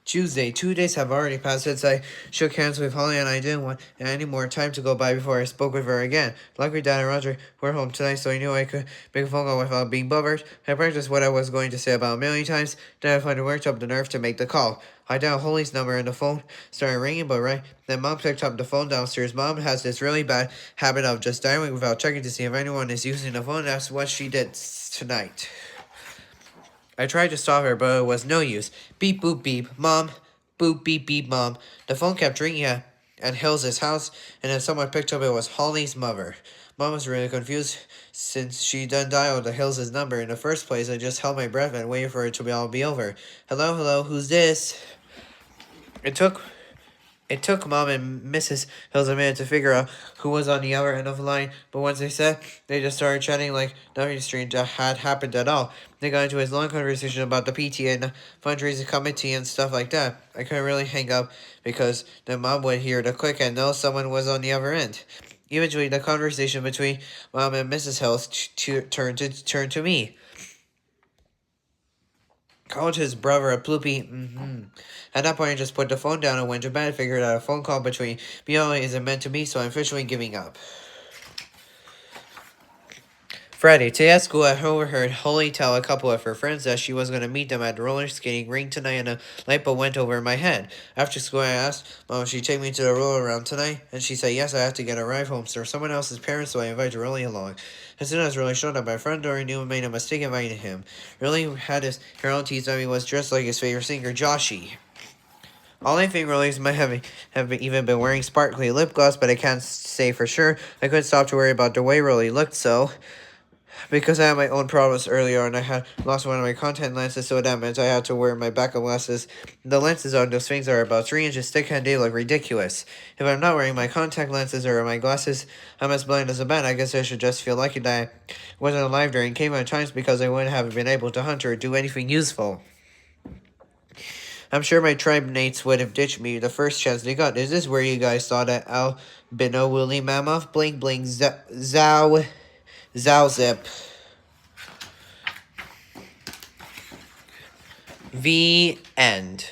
Tuesday. 2 days have already passed since I shook hands with Holly, and I didn't want any more time to go by before I spoke with her again. Luckily, Dad and Roger were home tonight, so I knew I could make a phone call without being bothered. I practiced what I was going to say about a million times. Then I finally worked up the nerve to make the call. I dialed Holly's number, and the phone started ringing, but right then Mom picked up the phone downstairs. Mom has this really bad habit of just dialing without checking to see if anyone is using the phone. That's what she did tonight. I tried to stop her, but it was no use. Beep, boop, beep. Mom. Boop, beep, beep, Mom. The phone kept ringing at Hills' house, and then someone picked up. It was Holly's mother. Mom was really confused since she done dialed the Hills' number in the first place. I just held my breath and waited for it to all be over. Hello, hello, who's this? It took Mom and Mrs. Hills a minute to figure out who was on the other end of the line, but once they said, they just started chatting like nothing strange had happened at all. They got into a long conversation about the PTA and the fundraising committee and stuff like that. I couldn't really hang up because then Mom would hear the click and know someone was on the other end. Eventually, the conversation between Mom and Mrs. Hills turned to me. Called his brother a ploopy. At that point, I just put the phone down and went to bed. Figured out a phone call between me and Holly isn't meant to be, so I'm officially giving up. Friday. Today at school, I overheard Holly tell a couple of her friends that she was going to meet them at the roller skating rink tonight, and a light bulb went over my head. After school, I asked Mom if she'd take me to the roller around tonight, and she said yes, I have to get a ride home, so someone else's parents, so I invited Rolly along. As soon as Rolly showed up, my friend Dory knew I made a mistake inviting him. Rolly had his hair all teased on me, was dressed like his favorite singer, Joshy. All I think Rollies might have even been wearing sparkly lip gloss, but I can't say for sure. I couldn't stop to worry about the way Rolly looked, so because I had my own problems earlier and I had lost one of my contact lenses, so that meant I had to wear my backup glasses. The lenses on those things are about 3 inches thick and they look ridiculous. If I'm not wearing my contact lenses or my glasses, I'm as blind as a bat. I guess I should just feel lucky that I wasn't alive during caveman times because I wouldn't have been able to hunt or do anything useful. I'm sure my tribe mates would have ditched me the first chance they got. Is this where you guys saw that albino woolly mammoth? Blink, blink, zow, zow, zip. The end.